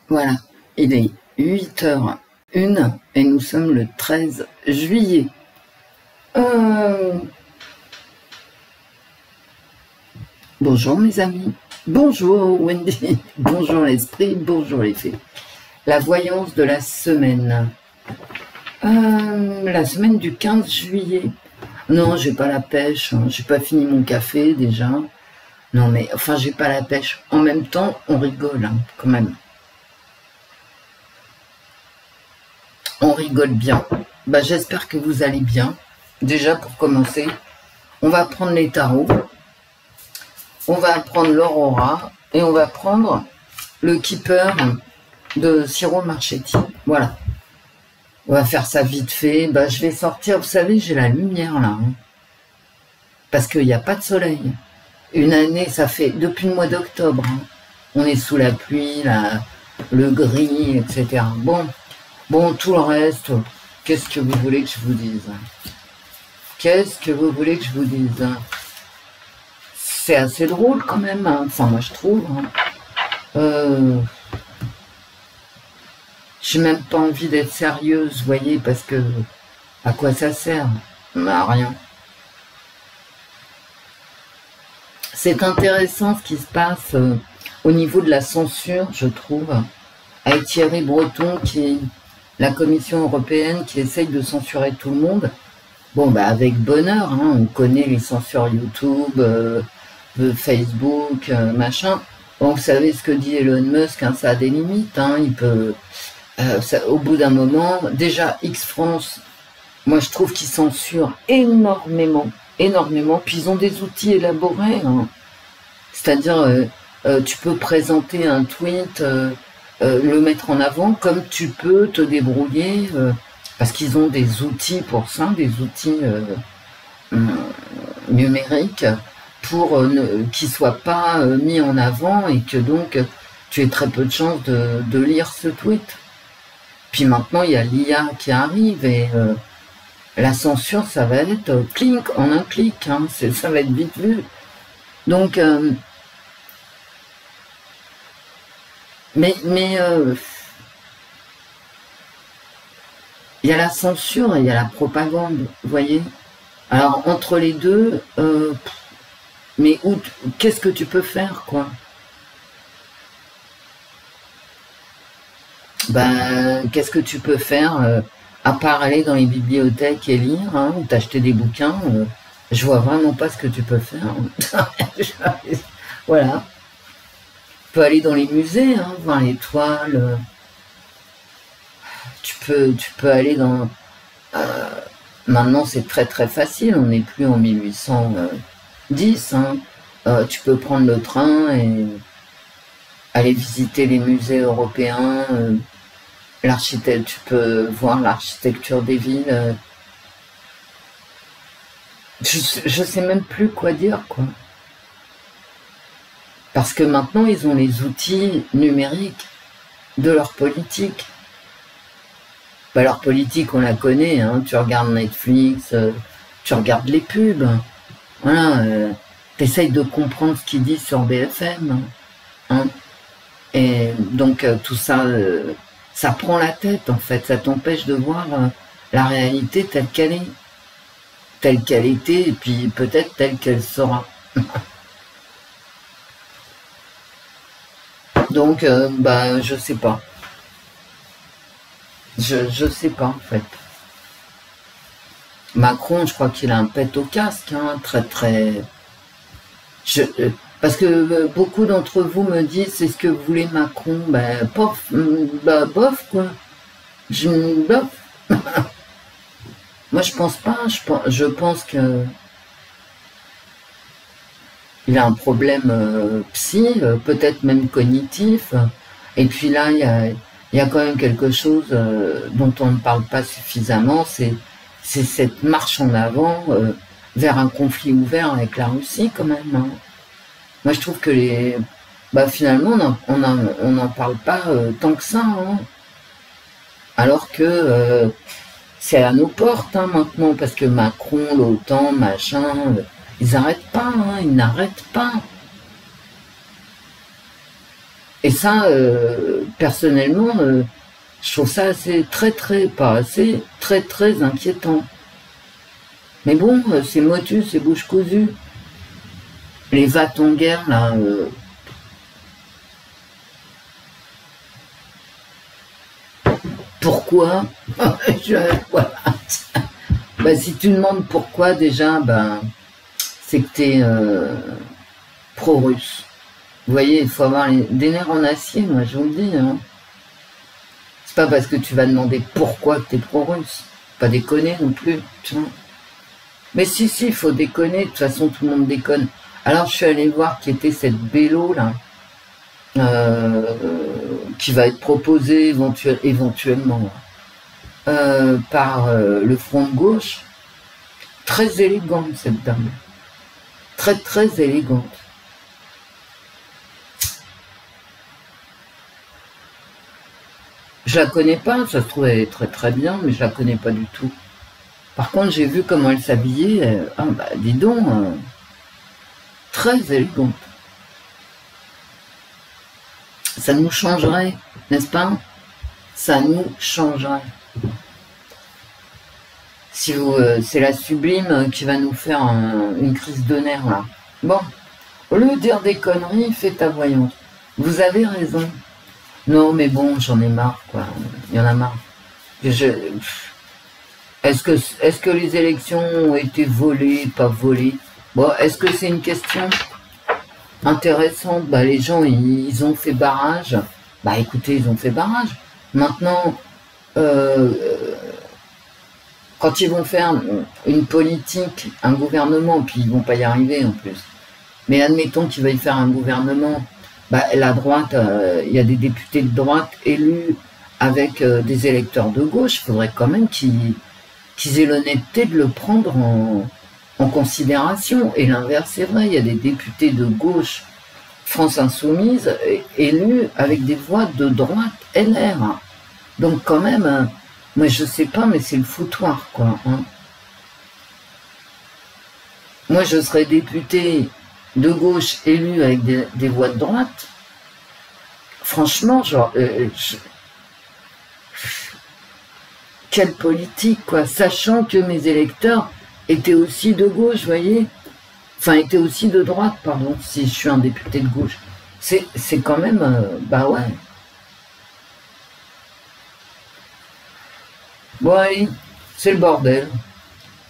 Voilà, il est 8h01 et nous sommes le 13 juillet. Bonjour mes amis, bonjour Wendy, bonjour l'esprit, bonjour les fées. La voyance de la semaine. La semaine du 15 juillet. Non, j'ai pas la pêche, hein. J'ai pas fini mon café déjà. Non mais, enfin j'ai pas la pêche. En même temps, on rigole hein, quand même. On rigole bien. Bah, j'espère que vous allez bien. Déjà pour commencer, on va prendre les tarots. On va prendre l'aurora et on va prendre le keeper de Ciro Marchetti. Voilà. On va faire ça vite fait. Bah, je vais sortir, vous savez, j'ai la lumière là. Hein, parce qu'il n'y a pas de soleil. Une année, ça fait depuis le mois d'octobre. Hein, on est sous la pluie, le gris, etc. Bon, tout le reste, qu'est-ce que vous voulez que je vous dise? Qu'est-ce que vous voulez que je vous dise? C'est assez drôle quand même, hein. Enfin moi je trouve. Hein. J'ai même pas envie d'être sérieuse, vous voyez, parce que à quoi ça sert? À rien. C'est intéressant ce qui se passe au niveau de la censure, je trouve, avec Thierry Breton, qui est la Commission européenne qui essaye de censurer tout le monde. Bon, bah avec bonheur, hein, on connaît les censures YouTube, Facebook, machin. Bon, vous savez ce que dit Elon Musk, hein, ça a des limites. Hein, il peut, au bout d'un moment, déjà X-France, moi je trouve qu'ils censurent énormément. Puis ils ont des outils élaborés. Hein. C'est-à-dire, tu peux présenter un tweet, le mettre en avant, comme tu peux te débrouiller, parce qu'ils ont des outils pour ça, des outils numériques, pour qu'ils ne soient pas mis en avant et que donc tu aies très peu de chances de lire ce tweet. Puis maintenant, il y a l'IA qui arrive et la censure, ça va être clic, en un clic, hein, ça va être vite vu. Donc, mais il y a la censure et il y a la propagande, vous voyez. Alors, entre les deux, mais qu'est-ce que tu peux faire, quoi? Ben, qu'est-ce que tu peux faire, à part aller dans les bibliothèques et lire, hein, ou t'acheter des bouquins, je vois vraiment pas ce que tu peux faire. Voilà. Tu peux aller dans les musées, hein, voir les toiles. Tu peux aller dans... maintenant, c'est très très facile, on n'est plus en 1810. Hein. Tu peux prendre le train et aller visiter les musées européens. Tu peux voir l'architecture des villes. Je sais même plus quoi dire, quoi. Parce que maintenant, ils ont les outils numériques de leur politique. Bah, leur politique, on la connaît, hein. Tu regardes Netflix, tu regardes les pubs. Voilà, t'essayes de comprendre ce qu'ils disent sur BFM. Hein. Et donc, tout ça, ça prend la tête, en fait. Ça t'empêche de voir la réalité telle qu'elle est. Telle qu'elle était, et puis peut-être telle qu'elle sera. Donc, bah, je sais pas. Je sais pas, en fait. Macron, je crois qu'il a un pet au casque, hein, très... parce que beaucoup d'entre vous me disent, c'est ce que voulait Macron. Ben, bof, quoi. Bof. Moi, je pense pas. Je pense que il a un problème psy, peut-être même cognitif. Et puis là, il y a quand même quelque chose dont on ne parle pas suffisamment, c'est cette marche en avant vers un conflit ouvert avec la Russie, quand même. Hein. Moi, je trouve que finalement, on n'en parle pas tant que ça. Hein. Alors que c'est à nos portes hein, maintenant, parce que Macron, l'OTAN, machin, ils n'arrêtent pas, hein, ils n'arrêtent pas. Et ça, personnellement, je trouve ça très inquiétant. Mais bon, c'est motus, c'est bouche cousue. Les va-t-en-guerre, là... Pourquoi? Voilà. Bah, si tu demandes pourquoi, déjà, ben, c'est que tu es pro-russe. Vous voyez, il faut avoir des nerfs en acier, moi, je vous le dis. Hein. C'est pas parce que tu vas demander pourquoi que tu es pro-russe. Pas déconner non plus. Tu vois. Mais si, il faut déconner. De toute façon, tout le monde déconne. Alors, je suis allée voir qui était cette Bello, là, qui va être proposée éventuellement par le Front de gauche. Très élégante, cette dame. Très élégante. Je la connais pas, ça se trouve elle est très bien, mais je la connais pas du tout. Par contre, j'ai vu comment elle s'habillait. Ah bah dis donc, très élégante. Ça nous changerait, n'est-ce pas? Ça nous changerait. Si vous, c'est la Sublime qui va nous faire une crise de nerfs là. Bon, au lieu de dire des conneries, fais ta voyante. Vous avez raison. Non, mais bon, j'en ai marre, quoi. Il y en a marre. Est-ce que les élections ont été volées, pas volées? Bon, est-ce que c'est une question intéressante? Bah, les gens, ils ont fait barrage. Bah, écoutez, ils ont fait barrage. Maintenant, quand ils vont faire une politique, un gouvernement, puis ils vont pas y arriver en plus. Mais admettons qu'ils veuillent faire un gouvernement. Bah, la droite, il y a des députés de droite élus avec des électeurs de gauche. Il faudrait quand même qu'ils aient l'honnêteté de le prendre en considération. Et l'inverse est vrai, il y a des députés de gauche, France Insoumise, élus avec des voix de droite LR. Donc quand même, moi je sais pas, mais c'est le foutoir, quoi. Hein. Moi je serais député de gauche élu avec des voix de droite, franchement, genre, quelle politique, quoi, sachant que mes électeurs étaient aussi de gauche, vous voyez, enfin, étaient aussi de droite, pardon, si je suis un député de gauche. C'est quand même, bah ouais. Bon, allez, c'est le bordel.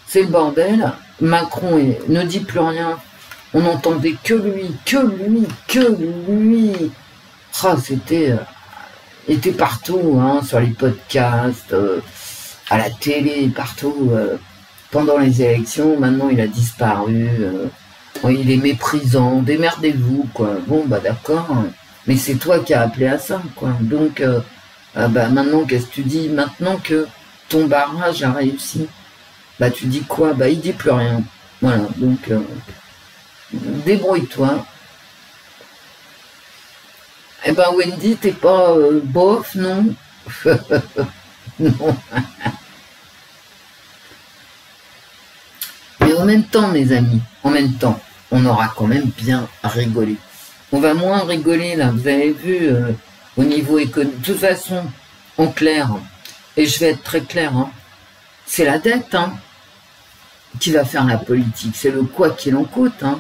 C'est le bordel. Macron ne dit plus rien. On n'entendait que lui. Ah, c'était partout, hein, sur les podcasts, à la télé, partout. Pendant les élections, maintenant il a disparu. Il est méprisant. Démerdez-vous, quoi. Bon, bah d'accord. Mais c'est toi qui as appelé à ça, quoi. Donc, bah maintenant, qu'est-ce que tu dis? Maintenant que ton barrage a réussi, bah tu dis quoi? Bah il dit plus rien. Voilà, donc... débrouille-toi. Eh ben Wendy, t'es pas bof, non? Non. Mais en même temps, mes amis, en même temps, on aura quand même bien rigolé. On va moins rigoler, là, vous avez vu, au niveau économique. De toute façon, en clair, et je vais être très clair, hein, c'est la dette, hein, qui va faire la politique. C'est le quoi qu'il en coûte, hein.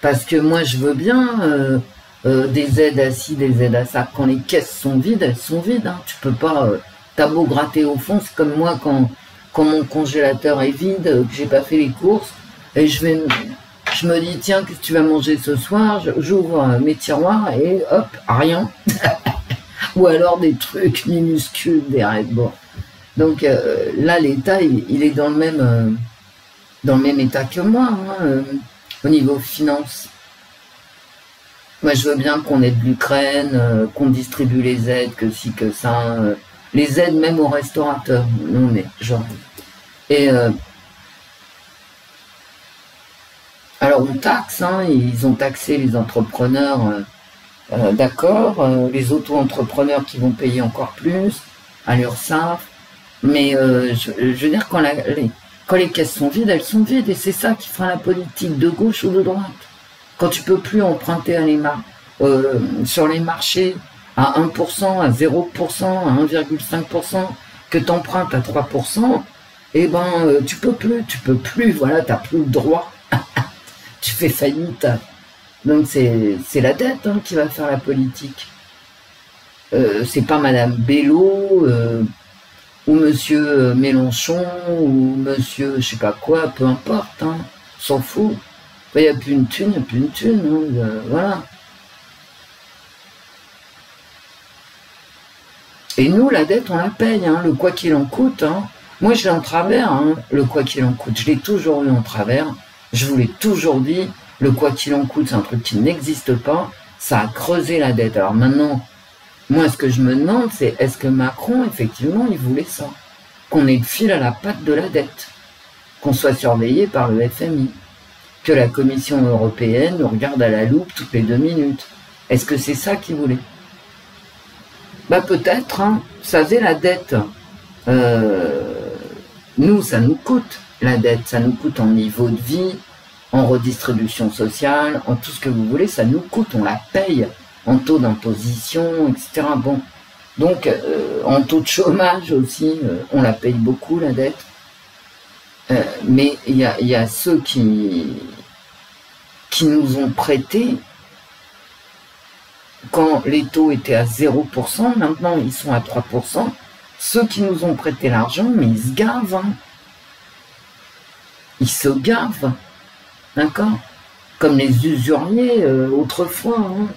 Parce que moi, je veux bien des aides à ci, des aides à ça. Quand les caisses sont vides, elles sont vides. Hein. Tu peux pas... t'as beau gratter au fond, c'est comme moi quand mon congélateur est vide, que j'ai pas fait les courses, et je me dis, tiens, qu'est-ce que tu vas manger ce soir? J'ouvre mes tiroirs et hop, rien. Ou alors des trucs minuscules, des règles. Bon. Donc là, l'État, il est dans le même état que moi, hein, au niveau finance. Moi, je veux bien qu'on aide l'Ukraine, qu'on distribue les aides, que ci, que ça. Les aides même aux restaurateurs. Non, mais genre... Et... alors, on taxe, hein, ils ont taxé les entrepreneurs, d'accord, les auto-entrepreneurs qui vont payer encore plus, à l'URSSAF. Mais, je veux dire, quand les caisses sont vides, elles sont vides. Et c'est ça qui fera la politique de gauche ou de droite. Quand tu peux plus emprunter sur les marchés à 1%, à 0%, à 1,5%, que tu empruntes à 3%, eh ben, tu peux plus, voilà, tu n'as plus le droit. Tu fais faillite. Donc c'est la dette hein, qui va faire la politique. C'est pas Madame Bello ou Monsieur Mélenchon ou Monsieur je sais pas quoi, peu importe, hein, s'en fout. Il n'y a plus une thune, il n'y a plus une thune, hein, voilà. Et nous, la dette, on la paye, hein, le quoi qu'il en coûte. Hein. Moi, je l'ai en travers, hein, le quoi qu'il en coûte. Je l'ai toujours eu en travers. Je vous l'ai toujours dit, le quoi qu'il en coûte, c'est un truc qui n'existe pas. Ça a creusé la dette. Alors maintenant, moi, ce que je me demande, c'est est-ce que Macron, effectivement, il voulait ça? Qu'on ait le fil à la patte de la dette. Qu'on soit surveillé par le FMI. Que la Commission européenne nous regarde à la loupe toutes les 2 minutes. Est-ce que c'est ça qu'il voulait? Bah peut-être, hein. Vous savez, la dette, nous, ça nous coûte, la dette. Ça nous coûte en niveau de vie, en redistribution sociale, en tout ce que vous voulez, ça nous coûte, on la paye, en taux d'imposition, etc. Bon, donc, en taux de chômage aussi, on la paye beaucoup, la dette. Mais il y a ceux qui nous ont prêté quand les taux étaient à 0%, maintenant ils sont à 3%, ceux qui nous ont prêté l'argent, mais ils se gavent. Hein. Ils se gavent. D'accord? Comme les usuriers autrefois. Hein.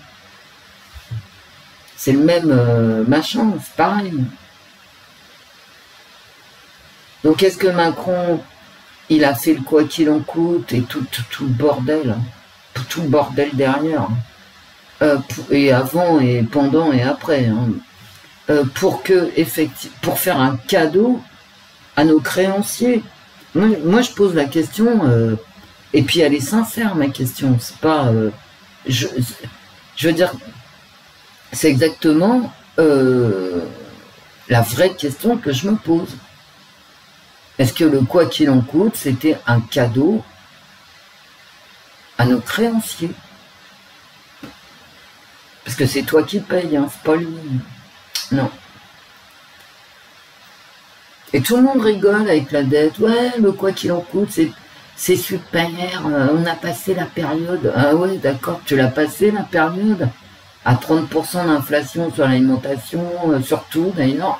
C'est le même machin, c'est pareil. Donc est-ce que Macron, il a fait le quoi qu'il en coûte et tout le bordel, hein, tout le bordel derrière, et avant et pendant et après, hein, pour faire un cadeau à nos créanciers. Moi je pose la question, et puis elle est sincère ma question, c'est pas, je veux dire, c'est exactement la vraie question que je me pose. Est-ce que le quoi qu'il en coûte, c'était un cadeau à nos créanciers? Parce que c'est toi qui payes, hein, c'est pas lui. Non. Et tout le monde rigole avec la dette. Ouais, le quoi qu'il en coûte, c'est super. On a passé la période. Ah ouais, d'accord, tu l'as passé la période à 30% d'inflation sur l'alimentation, sur tout d'ailleurs,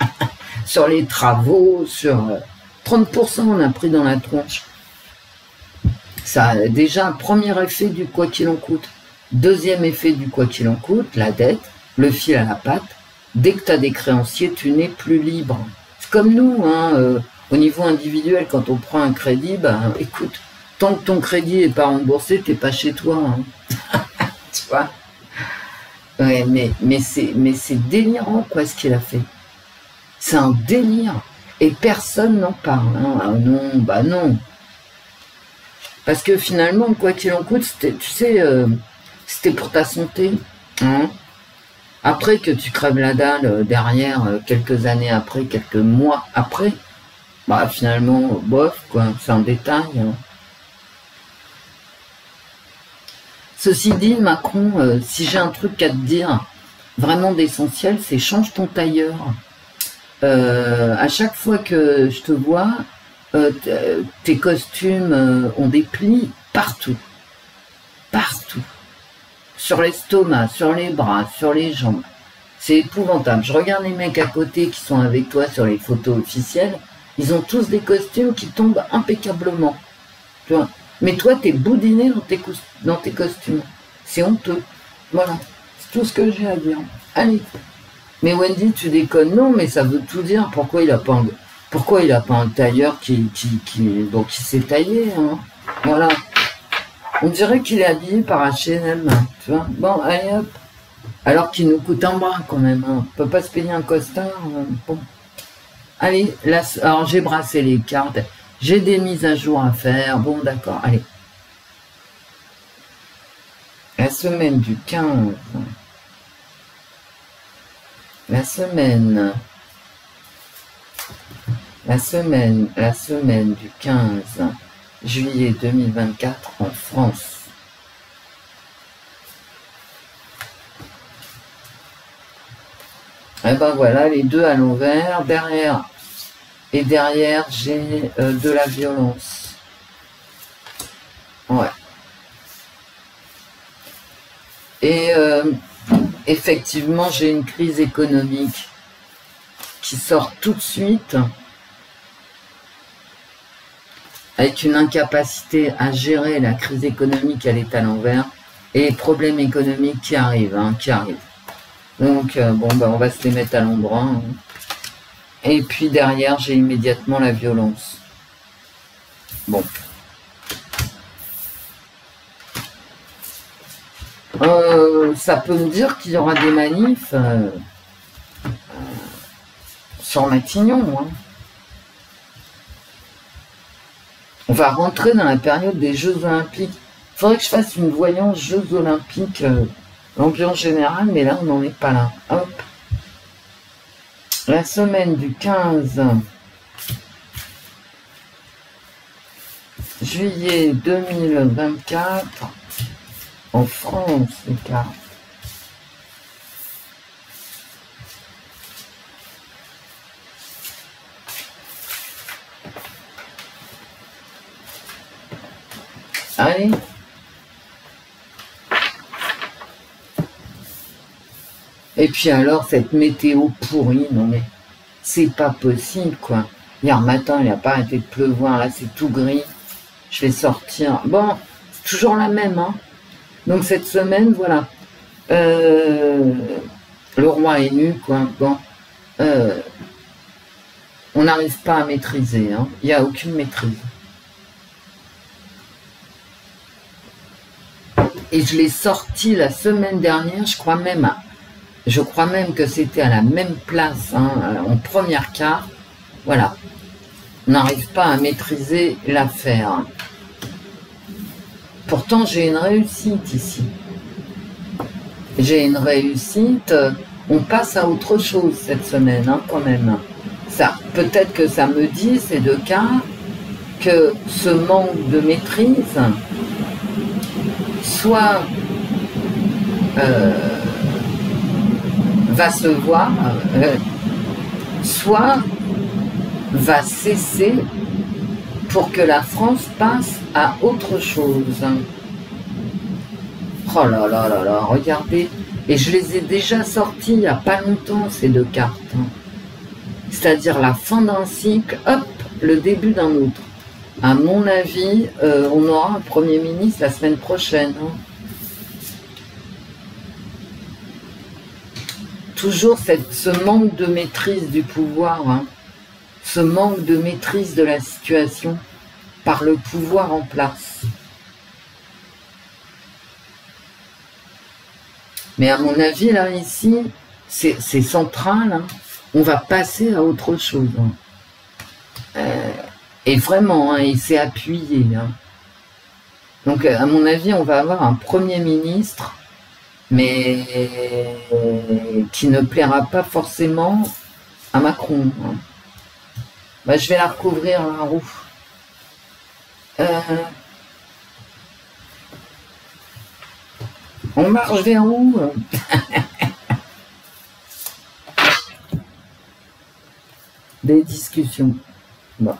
sur les travaux, sur 30% on a pris dans la tronche. Ça a déjà un premier effet du quoi qu'il en coûte. Deuxième effet du quoi qu'il en coûte, la dette, le fil à la patte. Dès que tu as des créanciers, tu n'es plus libre. C'est comme nous, hein, au niveau individuel, quand on prend un crédit, ben écoute, tant que ton crédit n'est pas remboursé, t'es pas chez toi. Hein. Tu vois? Ouais, mais c'est délirant quoi ce qu'il a fait. C'est un délire. Et personne n'en parle. Hein. Ah non, bah non. Parce que finalement, quoi qu'il en coûte, tu sais, c'était pour ta santé. Hein. Après que tu crèves la dalle derrière, quelques années après, quelques mois après, bah finalement, bof, quoi, c'est un détail. Hein. Ceci dit, Macron, si j'ai un truc à te dire, vraiment d'essentiel, c'est change ton tailleur. À chaque fois que je te vois, tes costumes ont des plis partout. Partout. Sur l'estomac, sur les bras, sur les jambes. C'est épouvantable. Je regarde les mecs à côté qui sont avec toi sur les photos officielles. Ils ont tous des costumes qui tombent impeccablement. Tu vois. Mais toi, t'es boudiné dans tes costumes. C'est honteux. Voilà. C'est tout ce que j'ai à dire. Allez. Mais Wendy, tu déconnes. Non, mais ça veut tout dire. Pourquoi il a pas un tailleur qui s'est taillé, hein. Voilà. On dirait qu'il est habillé par H&M, tu vois. Bon, allez hop. Alors qu'il nous coûte un bras quand même. Hein. On peut pas se payer un costard. Bon. Allez, là, alors j'ai brassé les cartes. J'ai des mises à jour à faire. Bon, d'accord, allez. La semaine du 15. La semaine du 15 juillet 2024 en France. Et ben voilà, les deux à l'envers. Derrière, et derrière, j'ai de la violence. Ouais. Et effectivement, j'ai une crise économique qui sort tout de suite avec une incapacité à gérer la crise économique, elle est à l'envers, et problèmes économiques qui arrivent, qui arrivent. Donc, bon, ben, on va se les mettre à l'endroit. Hein. Et puis derrière, j'ai immédiatement la violence. Bon. Ça peut me dire qu'il y aura des manifs sur Matignon. Hein. On va rentrer dans la période des Jeux Olympiques. Il faudrait que je fasse une voyance Jeux Olympiques, l'ambiance générale, mais là, on n'en est pas là. Hop. La semaine du 15 juillet 2024, en France, les cartes. Allez. Et puis alors, cette météo pourrie, non mais c'est pas possible, quoi. Hier matin, il n'a pas arrêté de pleuvoir, là c'est tout gris. Je vais sortir. Bon, c'est toujours la même, hein. Donc cette semaine, voilà. Le roi est nu, quoi. Bon. On n'arrive pas à maîtriser, hein. Il n'y a aucune maîtrise. Et je l'ai sorti la semaine dernière, je crois même que c'était à la même place, hein, en première carte. Voilà. On n'arrive pas à maîtriser l'affaire. Pourtant, j'ai une réussite ici. J'ai une réussite. On passe à autre chose cette semaine, hein, quand même. Ça, peut-être que ça me dit, ces deux cartes, que ce manque de maîtrise, soit va se voir, soit va cesser pour que la France passe à autre chose. Oh là là là là, regardez. Et je les ai déjà sortis il n'y a pas longtemps, ces deux cartes. C'est-à-dire la fin d'un cycle, hop, le début d'un autre. À mon avis, on aura un Premier ministre la semaine prochaine. Hein. Toujours ce manque de maîtrise du pouvoir, hein. Ce manque de maîtrise de la situation par le pouvoir en place. Mais à mon avis, là, ici, c'est central. Hein. On va passer à autre chose. Hein. Et vraiment, hein, il s'est appuyé. Hein. Donc, à mon avis, on va avoir un Premier ministre, mais qui ne plaira pas forcément à Macron. Hein. Bah, je vais la recouvrir, la roue. On marche vers où? Des discussions. Bon.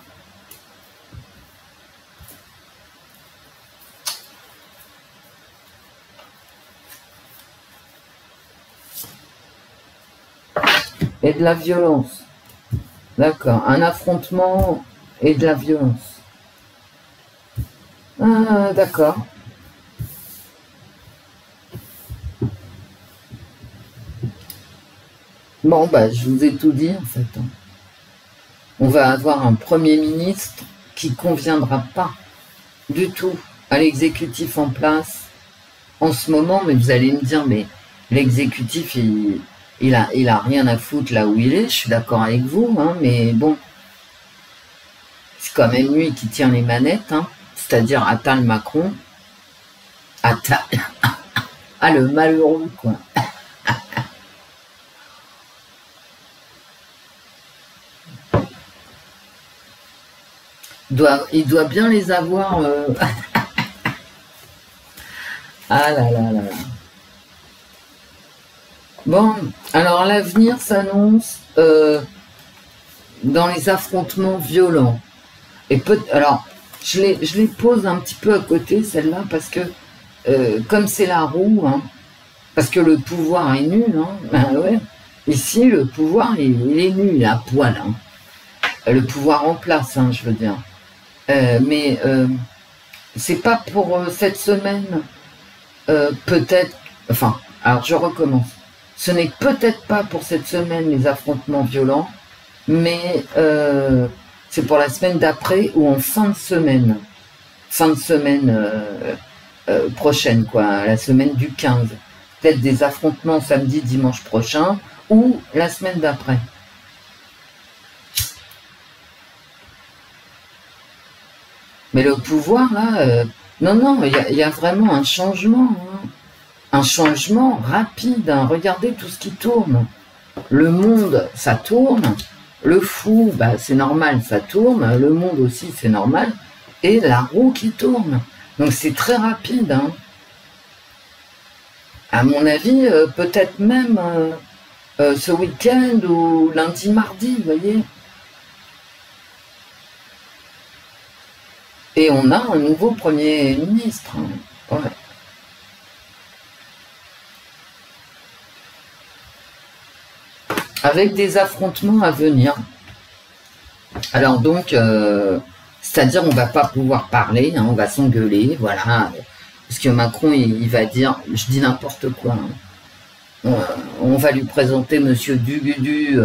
Et de la violence. D'accord. Un affrontement et de la violence. Ah, d'accord. Bon, bah, je vous ai tout dit, en fait. On va avoir un Premier ministre qui ne conviendra pas du tout à l'exécutif en place en ce moment. Mais vous allez me dire, mais l'exécutif, il a rien à foutre là où il est. Je suis d'accord avec vous, hein, mais bon. C'est quand même lui qui tient les manettes, hein, c'est-à-dire Attal Macron. Attal. Ah, le malheureux, quoi. Il doit bien les avoir. Ah là là là là. Bon, alors l'avenir s'annonce dans les affrontements violents. Et alors, je les pose un petit peu à côté, celle-là, parce que comme c'est la roue, hein, parce que le pouvoir est nul, hein, ben ouais. Ici, le pouvoir, il est nul, à poil. Hein. Le pouvoir en place, hein, je veux dire. Mais c'est pas pour cette semaine, peut-être... Enfin, alors je recommence. Ce n'est peut-être pas pour cette semaine les affrontements violents, mais c'est pour la semaine d'après ou en fin de semaine. Fin de semaine prochaine, quoi, la semaine du 15. Peut-être des affrontements samedi, dimanche prochain, ou la semaine d'après. Mais le pouvoir, là, non, il y a vraiment un changement. Hein. Un changement rapide. Hein. Regardez tout ce qui tourne. Le monde, ça tourne. Le fou, bah, c'est normal, ça tourne. Le monde aussi, c'est normal. Et la roue qui tourne. Donc c'est très rapide. Hein. À mon avis, peut-être même ce week-end ou lundi, mardi, vous voyez. Et on a un nouveau Premier ministre. Hein. Ouais. Avec des affrontements à venir. Alors donc, c'est-à-dire on va pas pouvoir parler, hein, on va s'engueuler, voilà. Parce que Macron, il va dire, je dis n'importe quoi. Hein. On va lui présenter Monsieur Dugudu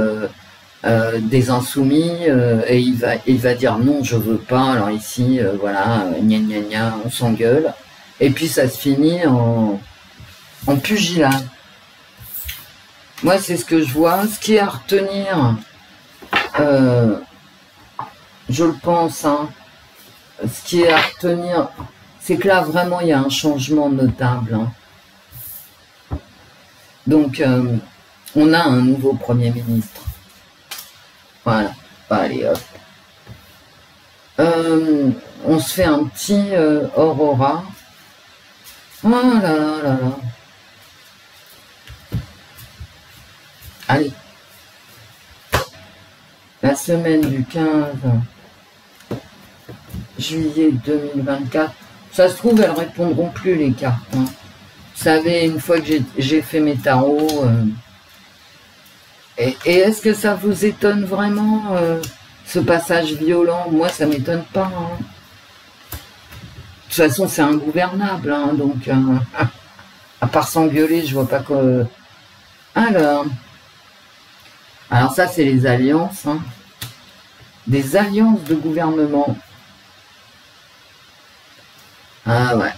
des Insoumis et il va dire non, je veux pas. Alors ici, voilà, gna gna gna, on s'engueule. Et puis ça se finit en pugilat. Moi, c'est ce que je vois. Ce qui est à retenir, je le pense, hein, ce qui est à retenir, c'est que là, vraiment, il y a un changement notable. Hein. Donc, on a un nouveau Premier ministre. Voilà. Allez, hop. On se fait un petit Aurora. Oh là là là là. Allez. La semaine du 15 juillet 2024. Ça se trouve, elles répondront plus, les cartes. Hein. Vous savez, une fois que j'ai fait mes tarots... Et est-ce que ça vous étonne vraiment, ce passage violent? Moi, ça m'étonne pas. Hein. De toute façon, c'est ingouvernable. Hein, donc, à part s'engueuler, je vois pas quoi... Alors ça, c'est les alliances. Hein. Des alliances de gouvernement. Ah ouais.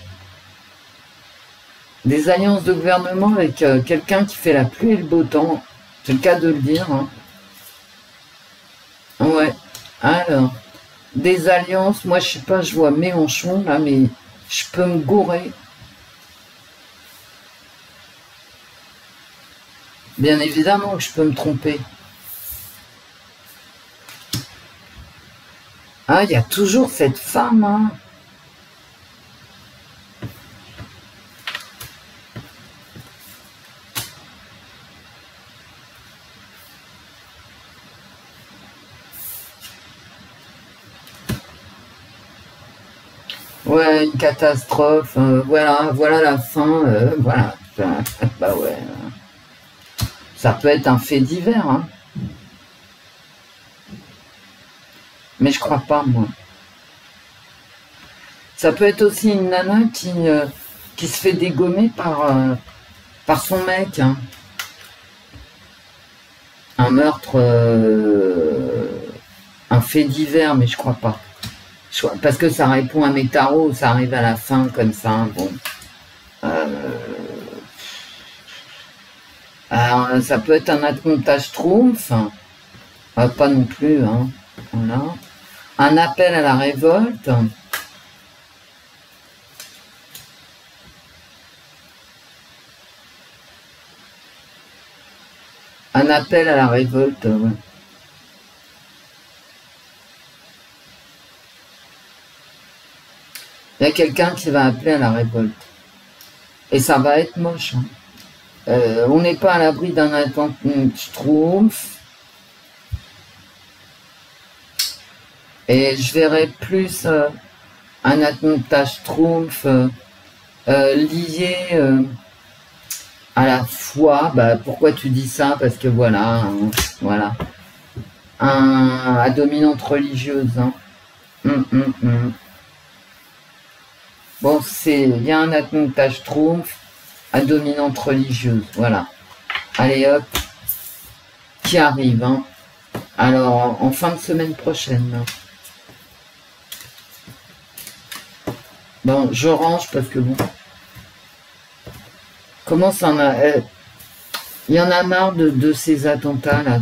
Des alliances de gouvernement avec quelqu'un qui fait la pluie et le beau temps. C'est le cas de le dire. Hein. Ouais. Alors, des alliances. Moi, je sais pas, je vois Mélenchon, là, mais je peux me gourer. Bien évidemment que je peux me tromper. Ah, il y a toujours cette femme, hein. Ouais, une catastrophe, voilà la fin, voilà. Bah ouais. Ça peut être un fait divers, hein. Mais je crois pas, moi. Ça peut être aussi une nana qui se fait dégommer par son mec. Hein. Un meurtre, un fait divers, mais je crois pas. Parce que ça répond à mes tarots, ça arrive à la fin comme ça. Bon. Alors, ça peut être un attentat Schtroumpf. Pas non plus. Hein. Voilà. Un appel à la révolte. Un appel à la révolte, ouais. Il y a quelqu'un qui va appeler à la révolte. Et ça va être moche. Hein. On n'est pas à l'abri d'un attentat Schtroumpf. Et je verrais plus un attentat Schtroumpf lié à la foi. Bah, pourquoi tu dis ça? Parce que voilà, voilà. À dominante religieuse. Hein. Bon, il y a un attentat Schtroumpf à dominante religieuse. Voilà. Allez hop. Qui arrive. Hein. Alors, en fin de semaine prochaine. Hein. Bon, je range parce que bon. Comment ça en a... Il y en a marre de ces attentats là.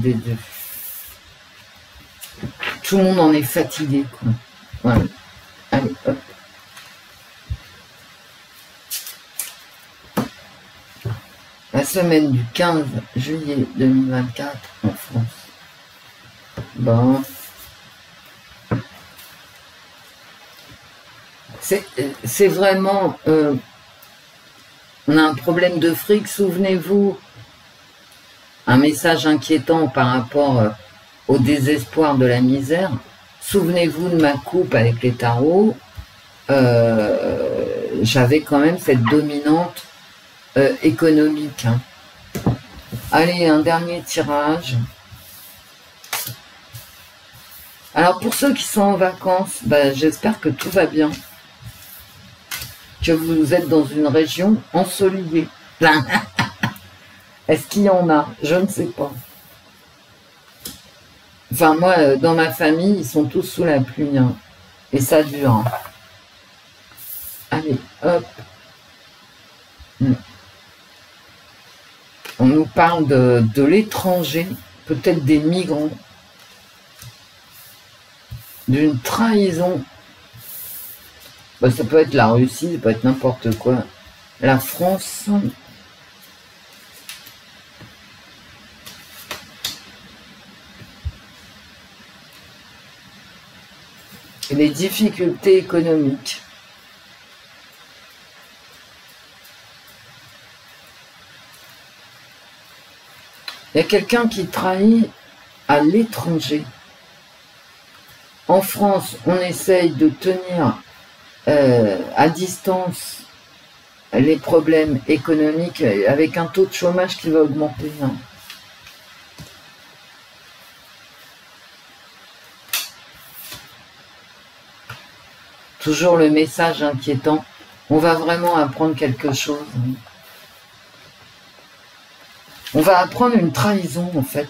Tout le monde en est fatigué, quoi. Voilà. Allez, hop. La semaine du 15 juillet 2024 en France. Bon. C'est vraiment... on a un problème de fric, souvenez-vous. Un message inquiétant par rapport au désespoir de la misère. Souvenez-vous de ma coupe avec les tarots. J'avais quand même cette dominante économique. Hein. Allez, un dernier tirage. Alors, pour ceux qui sont en vacances, bah, j'espère que tout va bien. Que vous êtes dans une région ensoleillée. Est-ce qu'il y en a? Je ne sais pas. Enfin, moi, dans ma famille, ils sont tous sous la pluie. Hein. Et ça dure. Hein. Allez, hop. On nous parle de l'étranger, peut-être des migrants, d'une trahison. Bah, ça peut être la Russie, ça peut être n'importe quoi. La France. Et les difficultés économiques. Il y a quelqu'un qui trahit à l'étranger. En France, on essaye de tenir à distance les problèmes économiques avec un taux de chômage qui va augmenter. Hein. Toujours le message inquiétant. On va vraiment apprendre quelque chose. Hein. On va apprendre une trahison, en fait.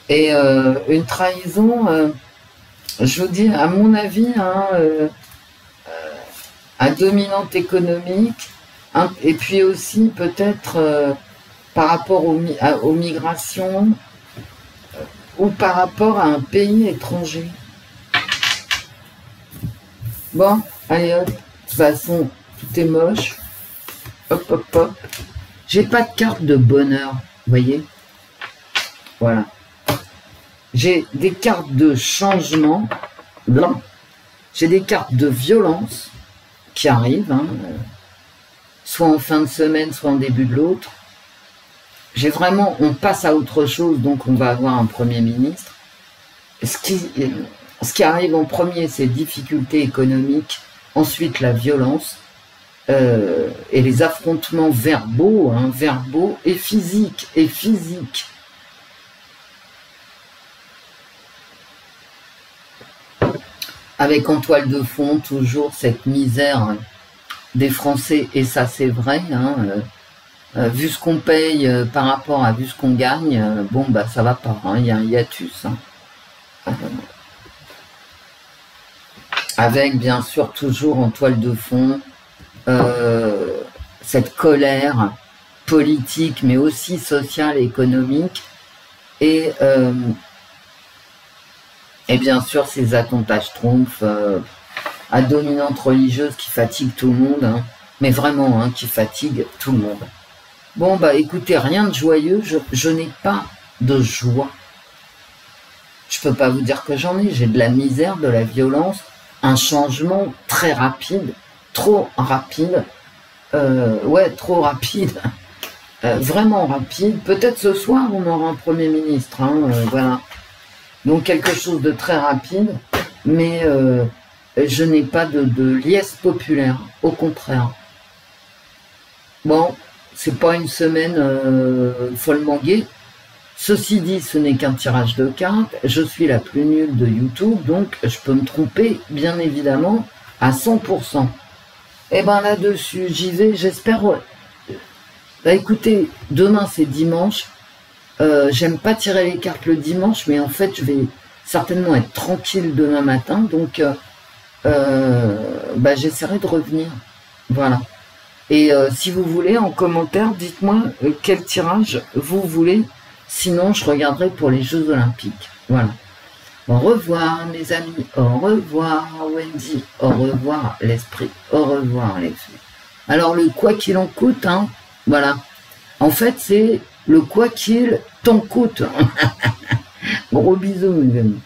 Et une trahison, je vous dis, à mon avis, hein, à dominante économique, hein, et puis aussi peut-être par rapport aux migrations, ou par rapport à un pays étranger. Bon, allez hop, de toute façon, tout est moche. Hop, hop, hop. J'ai pas de carte de bonheur, vous voyez? Voilà. J'ai des cartes de changement. Blanc. J'ai des cartes de violence qui arrivent, hein, soit en fin de semaine, soit en début de l'autre. J'ai vraiment, on passe à autre chose, donc on va avoir un Premier ministre. Ce qui arrive en premier, c'est difficultés économiques, ensuite la violence, et les affrontements verbaux, hein, verbaux et physiques, Avec en toile de fond, toujours cette misère des Français, et ça c'est vrai, hein, vu ce qu'on paye par rapport à vu ce qu'on gagne, bon bah ça va pas, hein, il y a un hiatus. Hein. Avec bien sûr toujours en toile de fond cette colère politique mais aussi sociale et économique et bien sûr ces attentats Schtroumpf à dominante religieuse qui fatiguent tout le monde, hein, mais vraiment hein, qui fatiguent tout le monde. Bon bah écoutez, rien de joyeux, je n'ai pas de joie. Je peux pas vous dire que j'en ai, j'ai de la misère, de la violence, un changement très rapide trop rapide. Ouais, trop rapide. Vraiment rapide. Peut-être ce soir, on aura un Premier ministre. Hein, voilà. Donc, quelque chose de très rapide. Mais je n'ai pas de liesse populaire. Au contraire. Bon, c'est pas une semaine follement gaie. Ceci dit, ce n'est qu'un tirage de cartes. Je suis la plus nulle de YouTube, donc je peux me tromper, bien évidemment, à 100%. Et ben là-dessus, j'y vais, j'espère... Bah écoutez, demain c'est dimanche. J'aime pas tirer les cartes le dimanche, mais en fait, je vais certainement être tranquille demain matin, donc bah, j'essaierai de revenir. Voilà. Et si vous voulez, en commentaire, dites-moi quel tirage vous voulez. Sinon, je regarderai pour les Jeux Olympiques. Voilà. Au revoir, mes amis. Au revoir, Wendy. Au revoir, l'esprit. Au revoir, les filles. Alors, le quoi qu'il en coûte, hein, voilà. En fait, c'est le quoi qu'il t'en coûte. Gros bisous, mes amis.